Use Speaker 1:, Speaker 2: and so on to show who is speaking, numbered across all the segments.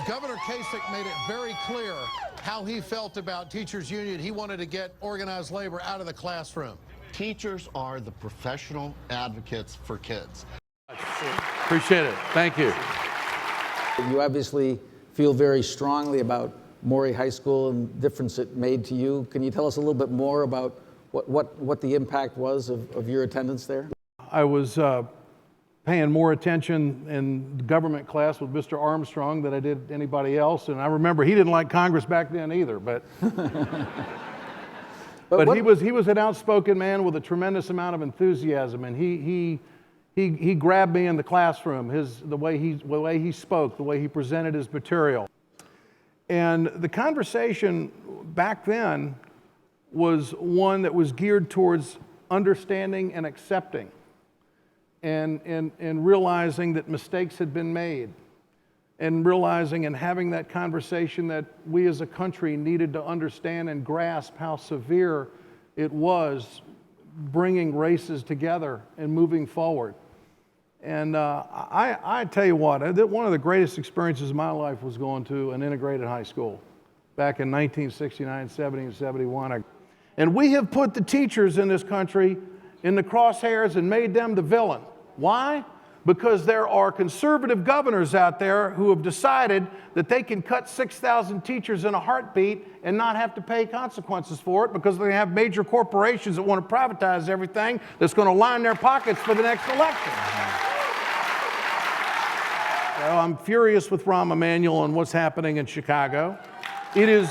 Speaker 1: Governor Kasich made it very clear how he felt about teachers' union. He wanted to get organized labor out of the classroom.
Speaker 2: Teachers are the professional advocates for kids.
Speaker 3: Appreciate it. Thank you.
Speaker 4: You obviously feel very strongly about Maury High School and the difference it made to you. Can you tell us a little bit more about what the impact was of your attendance there?
Speaker 3: I was paying more attention in government class with Mr. Armstrong than I did anybody else, and I remember he didn't like Congress back then either, but but he was an outspoken man with a tremendous amount of enthusiasm, and he grabbed me in the classroom. The way he spoke, the way he presented his material, and the conversation back then was one that was geared towards understanding and accepting, and realizing that mistakes had been made, and realizing and having that conversation that we as a country needed to understand and grasp how severe it was bringing races together and moving forward. And I tell you what, one of the greatest experiences of my life was going to an integrated high school back in 1969, 70, and 71. And we have put the teachers in this country in the crosshairs and made them the villain. Why? Because there are conservative governors out there who have decided that they can cut 6,000 teachers in a heartbeat and not have to pay consequences for it because they have major corporations that want to privatize everything that's going to line their pockets for the next election. So I'm furious with Rahm Emanuel and what's happening in Chicago. It is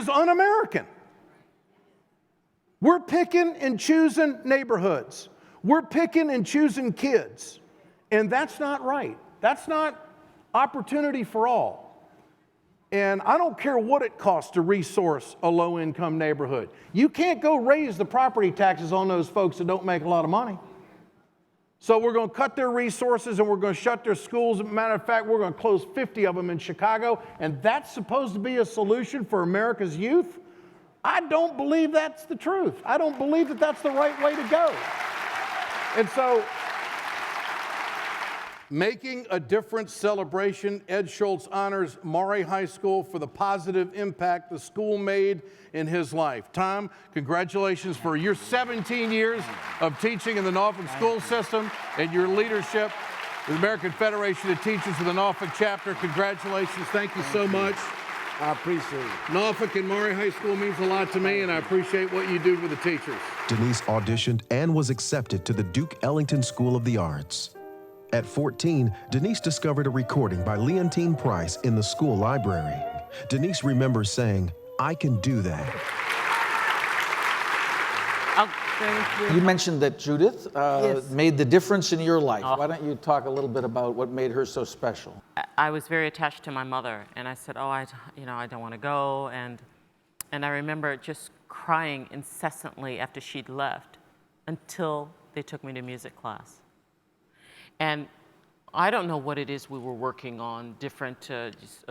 Speaker 3: un-American. We're picking and choosing neighborhoods. We're picking and choosing kids. And that's not right. That's not opportunity for all. And I don't care what it costs to resource a low-income neighborhood. You can't go raise the property taxes on those folks that don't make a lot of money. So we're going to cut their resources and we're going to shut their schools. As a matter of fact, we're going to close 50 of them in Chicago. And that's supposed to be a solution for America's youth? I don't believe that's the truth. I don't believe that that's the right way to go. And so, Making a Difference celebration, Ed Schultz honors Maury High School for the positive impact the school made in his life. Tom, congratulations for your 17 years of teaching in the Norfolk school system and your leadership with the American Federation of Teachers of the Norfolk chapter. Congratulations. Thank you so much.
Speaker 4: I appreciate it.
Speaker 3: Norfolk and Maury High School means a lot to me, and I appreciate what you do for the teachers.
Speaker 5: Denyce auditioned and was accepted to the Duke Ellington School of the Arts. At 14, Denyce discovered a recording by Leontine Price in the school library. Denyce remembers saying, "I can do that."
Speaker 6: Thank you.
Speaker 4: You mentioned that Judith
Speaker 6: Yes.
Speaker 4: made the difference in your life. Why don't you talk a little bit about what made her so special?
Speaker 6: I was very attached to my mother, and I said, I don't want to go, and I remember just crying incessantly after she'd left until they took me to music class. And I don't know what it is we were working on, different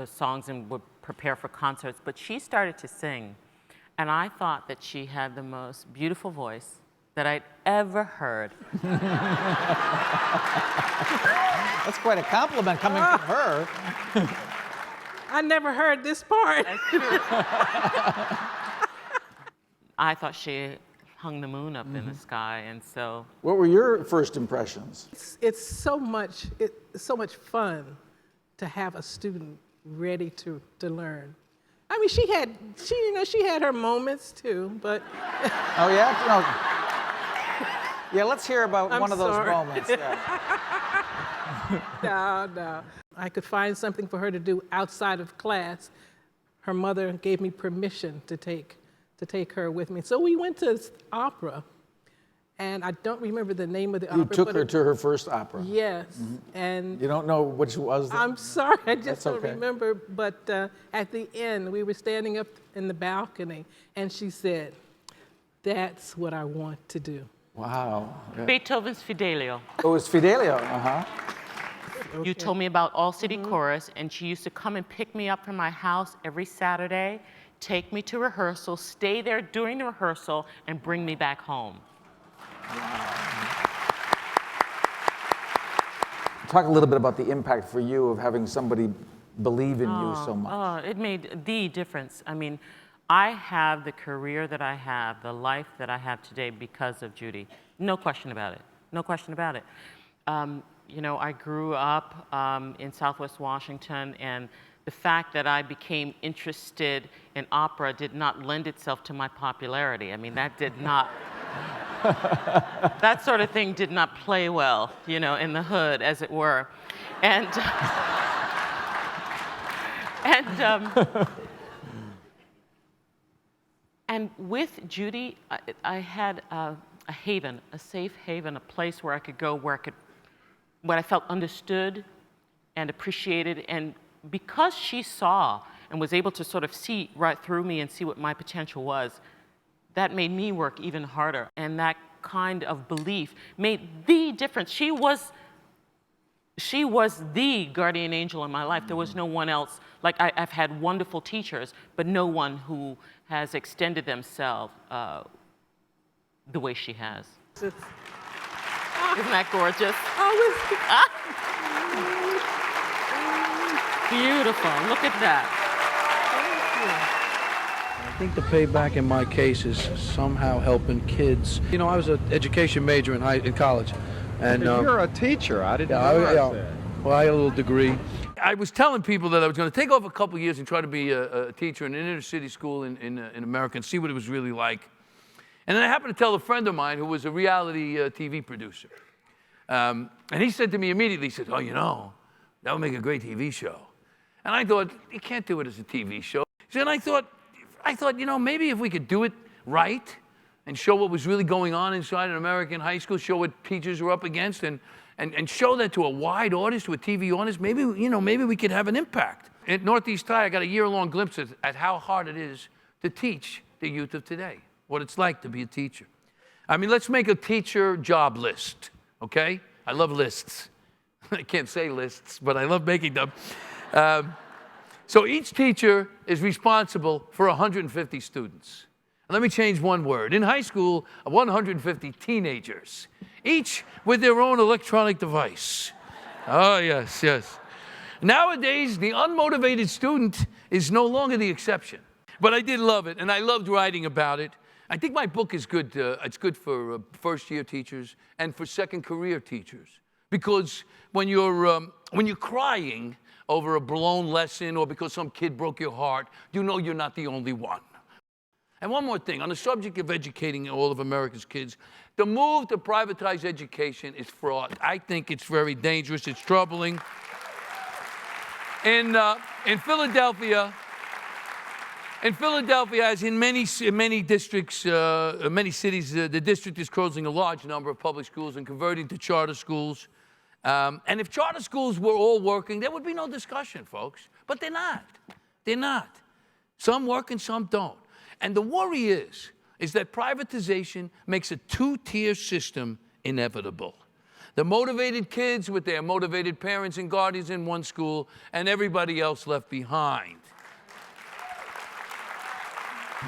Speaker 6: songs, and would prepare for concerts, but she started to sing, and I thought that she had the most beautiful voice that I'd ever heard.
Speaker 4: That's quite a compliment coming from her.
Speaker 7: I never heard this part.
Speaker 6: I thought she hung the moon up in the sky, and so.
Speaker 4: What were your first impressions?
Speaker 7: It's so much fun to have a student ready to learn. I mean, she had her moments too, but.
Speaker 4: Oh yeah? No. Yeah, let's hear about one of those
Speaker 7: sorry.
Speaker 4: moments. Yeah.
Speaker 7: No. I could find something for her to do outside of class. Her mother gave me permission to take her with me. So we went to opera, and I don't remember the name of the opera.
Speaker 4: You took her to her first opera.
Speaker 7: Yes, and
Speaker 4: You don't know which was?
Speaker 7: I'm sorry, I just don't
Speaker 4: okay.
Speaker 7: remember. But at the end, we were standing up in the balcony, and she said, "That's what I want to do."
Speaker 4: Wow. Yeah.
Speaker 6: Beethoven's Fidelio.
Speaker 4: Oh, it's Fidelio. Uh-huh.
Speaker 6: You told me about All City Chorus, and she used to come and pick me up from my house every Saturday, take me to rehearsal, stay there during the rehearsal, and bring me back home.
Speaker 4: talk a little bit about the impact for you of having somebody believe in you so much.
Speaker 6: Oh, it made the difference. I mean, I have the career that I have, the life that I have today because of Judy. No question about it. No question about it. You know, I grew up in Southwest Washington, and the fact that I became interested in opera did not lend itself to my popularity. I mean, that did not, that sort of thing did not play well, you know, in the hood, as it were. And, and with Judy, I had a haven, a safe haven, a place where I could go where I felt understood and appreciated. And because she saw and was able to sort of see right through me and see what my potential was, that made me work even harder. And that kind of belief made the difference. She was the guardian angel in my life. There was no one else. Like, I've had wonderful teachers, but no one who has extended themselves the way she has. Isn't that gorgeous? Beautiful. Look at that.
Speaker 3: I think the payback in my case is somehow helping kids. You know, I was an education major in college. And
Speaker 8: you're a teacher. I didn't realize that.
Speaker 3: Well, I had a little degree.
Speaker 9: I was telling people that I was going to take off a couple of years and try to be a teacher in an inner city school in America and see what it was really like. And then I happened to tell a friend of mine who was a reality TV producer. And he said to me immediately, he said, oh, you know, that would make a great TV show. And I thought, you can't do it as a TV show. And I thought, you know, maybe if we could do it right and show what was really going on inside an American high school, show what teachers were up against, and show that to a wide audience, to a TV audience, maybe, you know, maybe we could have an impact. At Northeast High, I got a year-long glimpse at how hard it is to teach the youth of today, what it's like to be a teacher. I mean, let's make a teacher job list, okay? I love lists. I can't say lists, but I love making them. So each teacher is responsible for 150 students. And let me change one word. In high school, 150 teenagers, each with their own electronic device. Oh, yes, yes. Nowadays, the unmotivated student is no longer the exception. But I did love it, and I loved writing about it. I think my book is good. It's good for first-year teachers and for second career teachers. Because when you're crying over a blown lesson or because some kid broke your heart, you know you're not the only one. And one more thing, on the subject of educating all of America's kids, the move to privatize education is fraught. I think it's very dangerous, it's troubling. In Philadelphia, as in many districts, many cities, the district is closing a large number of public schools and converting to charter schools. And if charter schools were all working, there would be no discussion, folks. But they're not. They're not. Some work and some don't. And the worry is that privatization makes a two-tier system inevitable. The motivated kids with their motivated parents and guardians in one school, and everybody else left behind.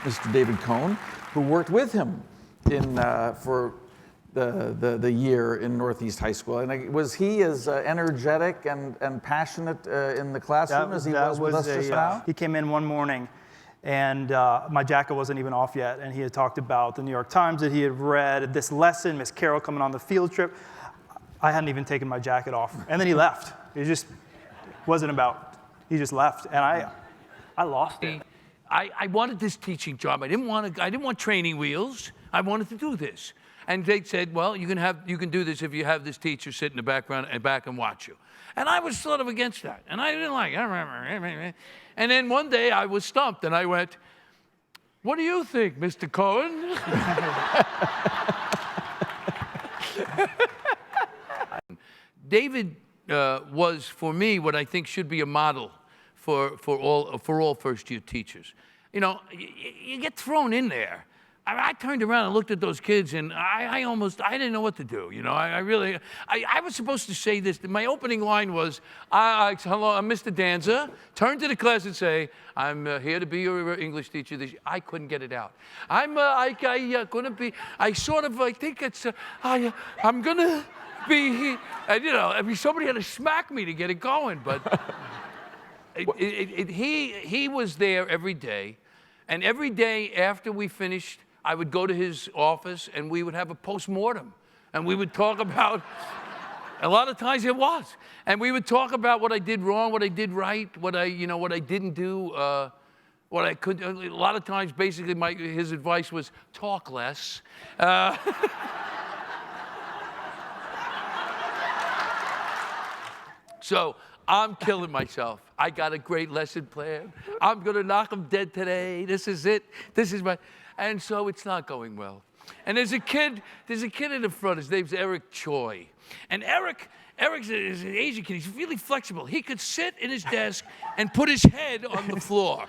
Speaker 4: Mr. David Cohn, who worked with him for the year in Northeast High School. And was he as energetic and passionate in the classroom as he was with us just now?
Speaker 10: He came in one morning, and my jacket wasn't even off yet, and he had talked about the New York Times that he had read, this lesson, Miss Carroll coming on the field trip. I hadn't even taken my jacket off. And then he left. It just wasn't about, he just left. And I lost it.
Speaker 9: I wanted this teaching job. I didn't want training wheels. I wanted to do this. And they said, well, you can do this if you have this teacher sit in the background and back and watch you. And I was sort of against that. And I didn't like it. And then one day I was stumped and I went, what do you think, Mr. Cohen? David was, for me, what I think should be a model for all first-year teachers. You know, you get thrown in there I turned around and looked at those kids, and I didn't know what to do. You know, I was supposed to say this. My opening line was, hello, I'm Mr. Danza. Turn to the class and say, I'm here to be your English teacher. I couldn't get it out. I'm gonna be, and, you know, I mean, somebody had to smack me to get it going, but he was there every day, and every day after we finished, I would go to his office and we would have a post-mortem, and we would talk about, a lot of times it was, and we would talk about what I did wrong, what I did right, what I didn't do, what I could. A lot of times, basically, his advice was talk less. So I'm killing myself. I got a great lesson plan. I'm gonna knock them dead today. This is it. This is my, and so it's not going well. And there's a kid in the front. His name's Eric Choi. And Eric's an Asian kid. He's really flexible. He could sit in his desk and put his head on the floor.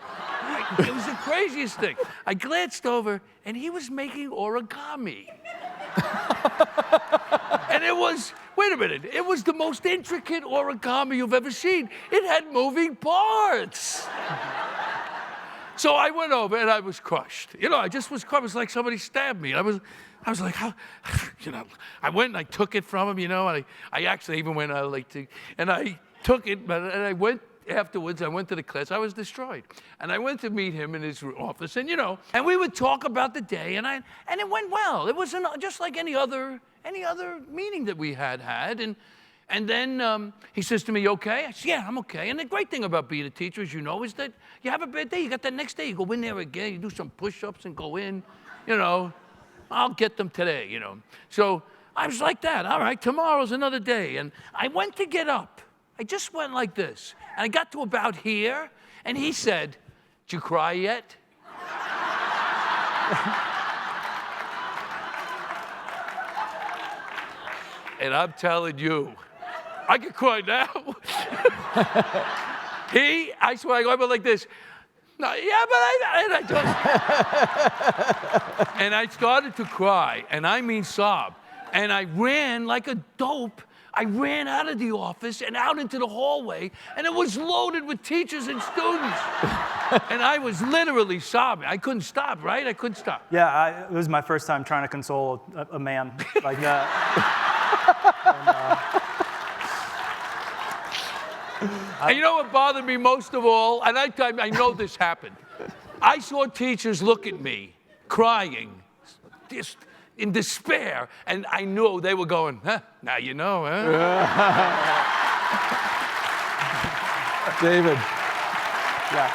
Speaker 9: It was the craziest thing. I glanced over, and he was making origami. And it was, wait a minute, it was the most intricate origami you've ever seen. It had moving parts. So I went over and I was crushed. You know, I just was crushed. It was like somebody stabbed me. I was like, how, you know, I went and I took it from him, you know, and I actually even went out like to, and I took it, and I went afterwards, I went to the class, I was destroyed. And I went to meet him in his office, and, you know, and we would talk about the day, and it went well. It was just like any other meeting that we had. And then he says to me, "You okay?" I said, "Yeah, I'm okay." And the great thing about being a teacher, as you know, is that you have a bad day, you got that next day, you go in there again, you do some push-ups and go in, you know, I'll get them today, you know. So I was like that. All right, tomorrow's another day. And I went to get up. I just went like this. And I got to about here, and he said, "Did you cry yet?" And I'm telling you, I could cry now. I swear, I went like this. No, yeah, but and I started to cry, and I mean sob. And I ran like a dope. I ran out of the office and out into the hallway, and it was loaded with teachers and students. And I was literally sobbing. I couldn't stop, right? I couldn't stop.
Speaker 10: Yeah, it was my first time trying to console a man like that.
Speaker 9: And you know what bothered me most of all? And I know this happened. I saw teachers look at me, crying, just in despair, and I knew they were going, "Huh, now you know, huh?"
Speaker 3: David. Yeah.